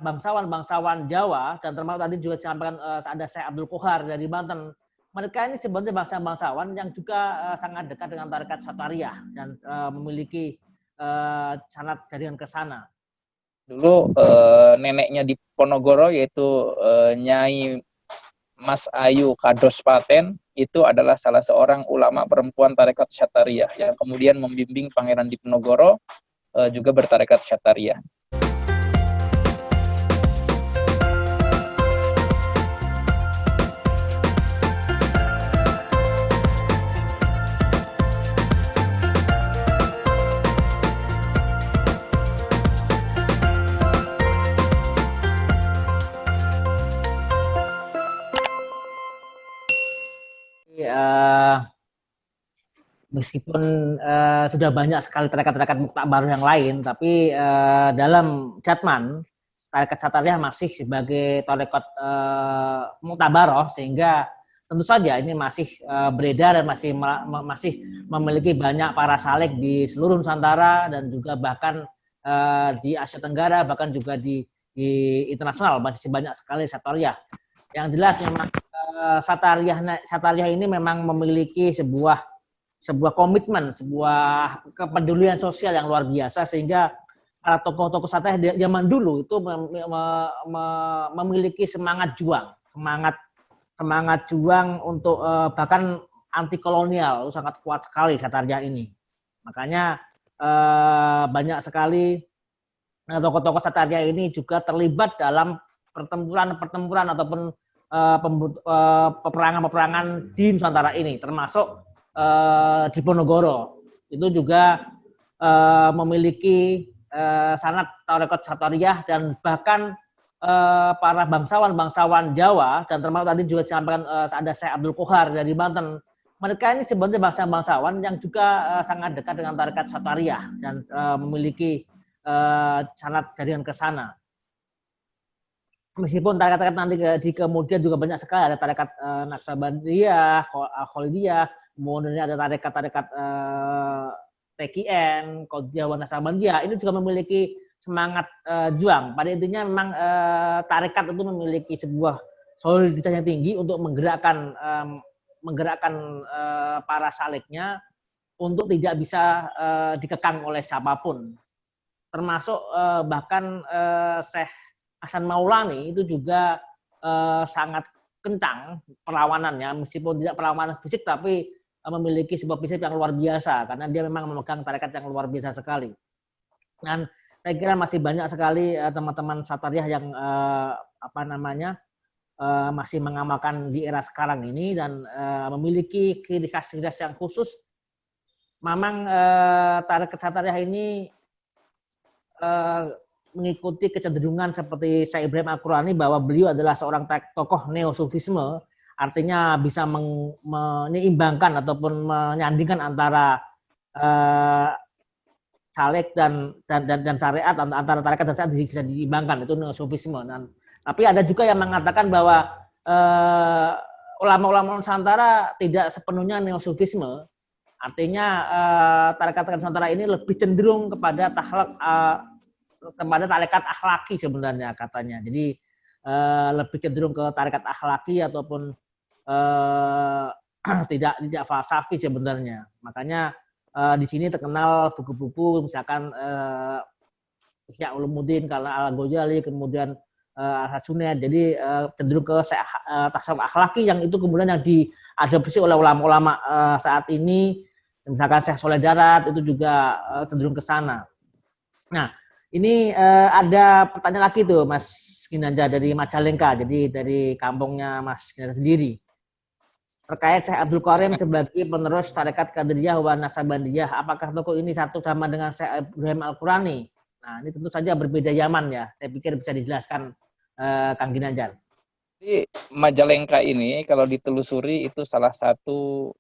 bangsawan Jawa, dan termasuk tadi juga disampaikan ada Syekh Abdul Qohar dari Banten. Mereka ini sebenarnya bangsawan yang juga sangat dekat dengan tarekat Satariyah dan memiliki sanad jaringan ke sana. Dulu neneknya di Ponorogo yaitu Nyai Mas Ayu Kados Paten itu adalah salah seorang ulama perempuan tarekat Satariyah yang kemudian membimbing Pangeran Diponegoro juga bertarekat Satariyah. Meskipun sudah banyak sekali tarekat-tarekat muktabar yang lain, tapi dalam Jatman tarekat Satariyah masih sebagai tarekat muktabaroh, sehingga tentu saja ini masih beredar dan masih memiliki banyak para salik di seluruh Nusantara dan juga bahkan di Asia Tenggara, bahkan juga di internasional masih banyak sekali Satariyah. Yang jelas memang Satariyah ini memang memiliki sebuah komitmen, sebuah kepedulian sosial yang luar biasa, sehingga para tokoh-tokoh Satariyah zaman dulu itu memiliki semangat juang untuk bahkan anti kolonial, itu sangat kuat sekali Satariyah ini. Makanya banyak sekali tokoh-tokoh Satariyah ini juga terlibat dalam pertempuran ataupun peperangan di Nusantara ini, termasuk Diponegoro. Itu juga memiliki sanad tarekat Satariyah, dan bahkan para bangsawan Jawa, dan termasuk tadi juga disampaikan ada Syekh Abdul Qohar dari Banten. Mereka ini sebenarnya bangsawan yang juga sangat dekat dengan tarekat Satariyah dan memiliki sanad jaringan ke sana. Meskipun tarekat-tarekat nanti di kemudian juga banyak sekali, ada tarekat Naqsabandiyah, Khalidiyah, kemudian ada tarekat-tarekat TKN, Qadhiyah wa Naqsabandiyah, ini juga memiliki semangat juang. Pada intinya memang tarekat itu memiliki sebuah soliditas yang tinggi untuk menggerakkan para saliknya untuk tidak bisa dikekang oleh siapapun. Termasuk bahkan Syekh Hasan Maulani itu juga sangat kencang perlawanannya, meskipun tidak perlawanan fisik, tapi memiliki sebuah prinsip yang luar biasa, karena dia memang memegang tarekat yang luar biasa sekali. Dan saya kira masih banyak sekali teman-teman Satariyah yang masih mengamalkan di era sekarang ini dan memiliki ciri khas yang khusus. Memang tarekat Satariyah ini mengikuti kecenderungan seperti Syekh Ibrahim Al-Qurani, bahwa beliau adalah seorang tokoh neo-sufisme, artinya bisa menyeimbangkan ataupun menyandingkan antara salik dan syariat, antara tarekat dan syariat bisa diimbangkan, itu neo-sufisme. Tapi ada juga yang mengatakan bahwa ulama-ulama Nusantara tidak sepenuhnya neo-sufisme, artinya tarekat Nusantara ini lebih cenderung kepada tarekat akhlaki sebenarnya katanya. Jadi lebih cenderung ke tarekat akhlaki ataupun tidak falsafi sebenarnya. Makanya di sini terkenal buku-buku misalkan Ihya Ulumuddin karena Al-Ghazali, kemudian Al-Hasunat. Jadi cenderung ke tasawuf akhlaki, yang itu kemudian yang diadopsi oleh ulama-ulama saat ini. Misalkan Syekh Soleh Darat itu juga cenderung ke sana. Nah, ini ada pertanyaan lagi tuh Mas Ginanjar dari Majalengka, jadi dari kampungnya Mas Ginanjar sendiri. Terkait Syekh Abdul Qarim sebagai penerus tarekat Qadiriyah wa Naqsabandiyah, apakah tokoh ini satu sama dengan Syekh Ibrahim Al-Qurani? Nah, ini tentu saja berbeda zaman ya. Saya pikir bisa dijelaskan Kang Ginanjar. Di Majalengka ini kalau ditelusuri itu salah satu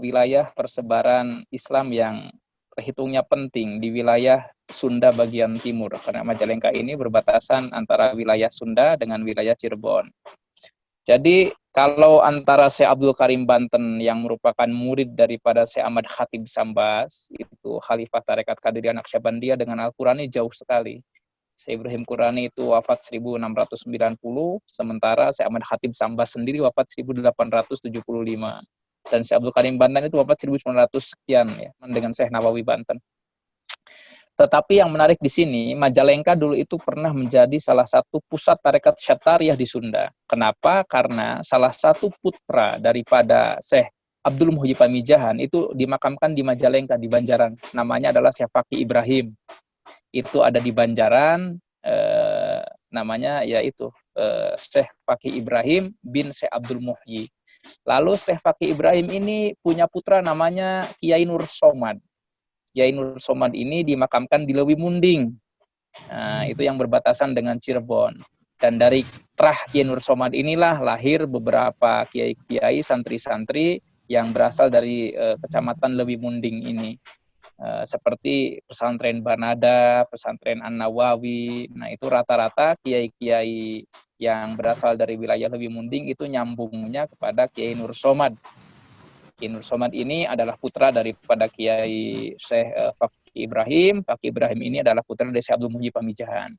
wilayah persebaran Islam yang terhitungnya penting di wilayah Sunda bagian timur, karena Majalengka ini berbatasan antara wilayah Sunda dengan wilayah Cirebon. Jadi kalau antara Syekh Abdul Qarim Banten yang merupakan murid daripada Syekh Ahmad Khatib Sambas, itu Khalifah Tarekat Qadiriyah Naqsyabandiyah, dengan Al-Qurani jauh sekali. Syekh Ibrahim Qurani itu wafat 1690, sementara Syekh Ahmad Khatib Sambas sendiri wafat 1875. Dan Syekh Abdul Karim Banten itu wafat 1900 sekian ya, dengan Syekh Nawawi Banten. Tetapi yang menarik di sini, Majalengka dulu itu pernah menjadi salah satu pusat tarekat Syatariah di Sunda. Kenapa? Karena salah satu putra daripada Syekh Abdul Muhyi Pamijahan itu dimakamkan di Majalengka, di Banjaran. Namanya adalah Syekh Faqih Ibrahim. Itu ada di Banjaran, namanya yaitu Syekh Faqih Ibrahim bin Syekh Abdul Muhyi. Lalu Syekh Faqih Ibrahim ini punya putra namanya Kiai Nur Somad. Kiai Nur Somad ini dimakamkan di Lewi Munding. Nah, itu yang berbatasan dengan Cirebon. Dan dari terah Kiai Nur Somad inilah lahir beberapa kiai-kiai, santri-santri yang berasal dari kecamatan Lewi Munding ini. Seperti pesantren Banada, pesantren An-Nawawi. Nah, itu rata-rata kiai-kiai yang berasal dari wilayah Lewi Munding itu nyambungnya kepada Kiai Nur Somad. Kiai Nur Somad ini adalah putra daripada Kiai Syekh Faqih Ibrahim. Faqih Ibrahim ini adalah putra dari Syekh Abdul Muhyi Pamijahan.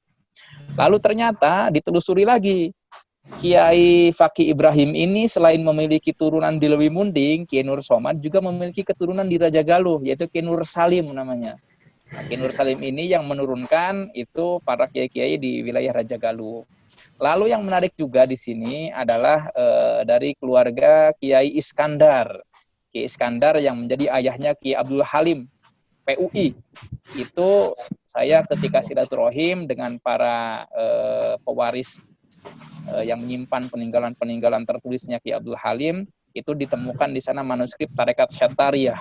Lalu ternyata ditelusuri lagi, Kiai Faqih Ibrahim ini selain memiliki turunan di Lewi Munding, Kiai Nur Somad juga memiliki keturunan di Raja Galuh, yaitu Kiai Nur Salim namanya. Nah, Kiai Nur Salim ini yang menurunkan itu para kiai-kiai di wilayah Raja Galuh. Lalu yang menarik juga di sini adalah dari keluarga Kiai Iskandar. Kiai Iskandar yang menjadi ayahnya Kiai Abdul Halim, PUI. Itu saya ketika silaturahim dengan para pewaris yang menyimpan peninggalan-peninggalan tertulisnya Kiai Abdul Halim, itu ditemukan di sana manuskrip Tarekat Syatariah.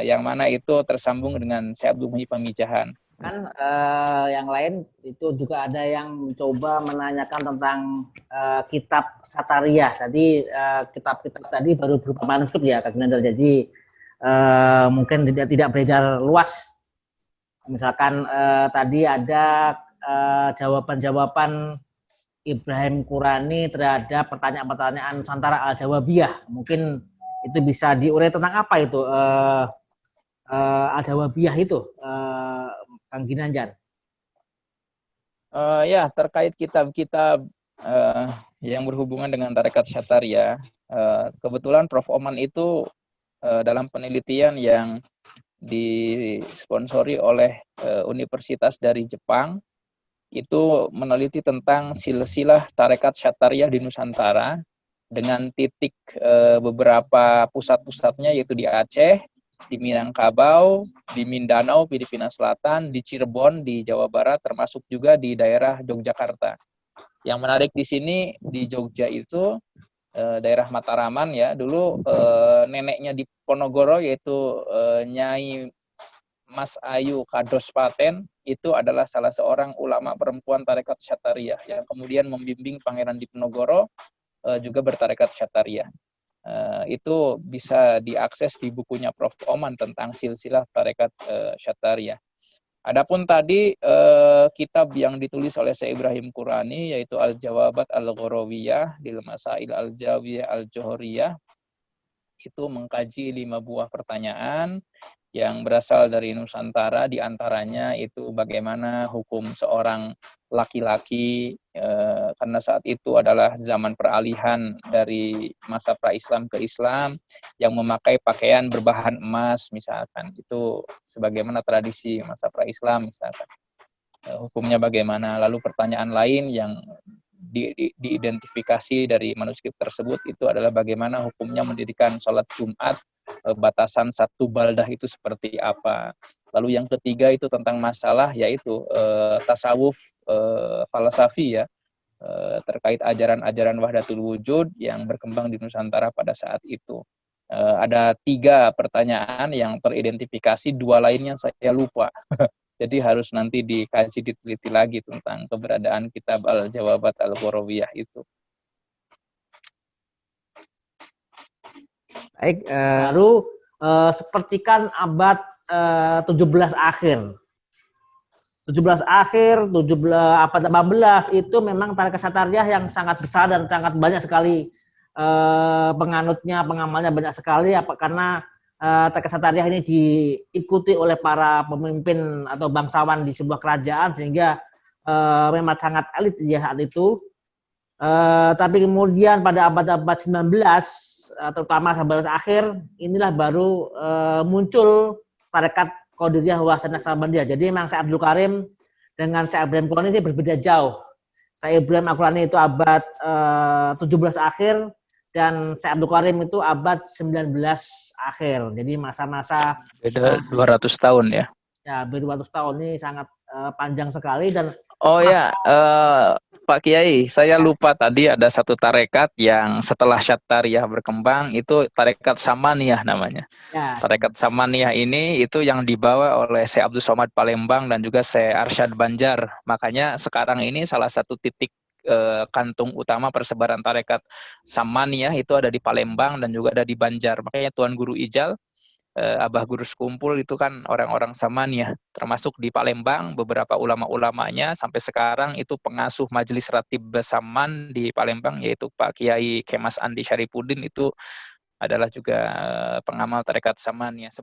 Yang mana itu tersambung dengan Syekh Abdul Muhyi Pamijahan. Kan yang lain itu juga ada yang mencoba menanyakan tentang kitab Satariah. Tadi kitab-kitab tadi baru berupa manuskrip ya, Kak Ginandar. Jadi mungkin tidak beredar luas. Misalkan tadi ada jawaban-jawaban Ibrahim Qurani terhadap pertanyaan-pertanyaan Nusantara Al-Jawabiyah. Mungkin itu bisa diurai tentang apa itu Al-Jawabiyah itu, Kang Ginanjar? Ya, terkait kitab-kitab yang berhubungan dengan tarekat Syatariah, kebetulan Prof. Oman itu dalam penelitian yang disponsori oleh universitas dari Jepang, itu meneliti tentang silsilah tarekat Syatariah di Nusantara dengan titik beberapa pusat-pusatnya, yaitu di Aceh, di Minangkabau, di Mindanao, Filipina Selatan, di Cirebon, di Jawa Barat, termasuk juga di daerah Yogyakarta. Yang menarik di sini, di Jogja itu, daerah Mataraman ya, dulu neneknya di Ponorogo, yaitu Nyai Mas Ayu Kados Paten, itu adalah salah seorang ulama perempuan tarekat Syatariah, yang kemudian membimbing Pangeran Diponegoro juga bertarekat Syatariah. Itu bisa diakses di bukunya Prof. Oman tentang silsilah tarekat Syatariah. Adapun tadi kitab yang ditulis oleh Syekh Ibrahim Qurani, yaitu Al-Jawabat Al-Ghorawiyah Lil Masail Al-Jawiyah Al-Johoriyah, itu mengkaji 5 buah pertanyaan yang berasal dari Nusantara, diantaranya itu bagaimana hukum seorang laki-laki, karena saat itu adalah zaman peralihan dari masa pra-Islam ke Islam, yang memakai pakaian berbahan emas misalkan, itu sebagaimana tradisi masa pra-Islam misalkan, hukumnya bagaimana. Lalu pertanyaan lain yang diidentifikasi dari manuskrip tersebut itu adalah bagaimana hukumnya mendirikan sholat Jumat, batasan satu baldah itu seperti apa. Lalu yang ketiga itu tentang masalah yaitu tasawuf falsafi ya, terkait ajaran-ajaran Wahdatul Wujud yang berkembang di Nusantara pada saat itu. Ada 3 pertanyaan yang teridentifikasi, 2 lainnya saya lupa. Jadi harus nanti dikaji, diteliti lagi tentang keberadaan kitab Al-Jawabat Al-Ghorawiyah itu. Baik, lalu sepertikan abad 17 akhir. 17 akhir, abad 18 itu memang tarekat Syatariah yang sangat besar dan sangat banyak sekali penganutnya, pengamalnya banyak sekali, karena tarekat Satariyah ini diikuti oleh para pemimpin atau bangsawan di sebuah kerajaan, sehingga memang sangat elit ya saat itu. Tapi kemudian pada abad-abad 19, terutama sampai akhir, inilah baru muncul tarekat Qadiriyah Wahasanah Naqsabandiyah. Jadi memang Syekh Abdul Karim dengan Syekh Ibrahim Al-Qurani ini berbeda jauh. Syekh Ibrahim Al-Qurani itu abad 17 akhir, dan Syekh Abdul Karim itu abad 19 akhir. Jadi masa-masa Beda 200 tahun ya. Ya, 200 tahun ini sangat panjang sekali. Dan Oh ya, Pak Kiai, saya lupa tadi ada satu tarekat yang setelah Syattariyah berkembang, itu tarekat Samaniyah namanya. ya, Tarekat Samaniyah ini itu yang dibawa oleh Syekh Abdul Somad Palembang dan juga Syekh Arsyad Banjar. Makanya sekarang ini salah satu titik kantung utama persebaran tarekat Samaniyah itu ada di Palembang dan juga ada di Banjar. Makanya Tuan Guru Ijal, Abah Guru Sekumpul itu kan orang-orang Samaniyah, termasuk di Palembang beberapa ulama-ulamanya sampai sekarang itu pengasuh Majelis Ratib Saman di Palembang, yaitu Pak Kiai Kemas Andi Syarifuddin, itu adalah juga pengamal tarekat Samaniyah.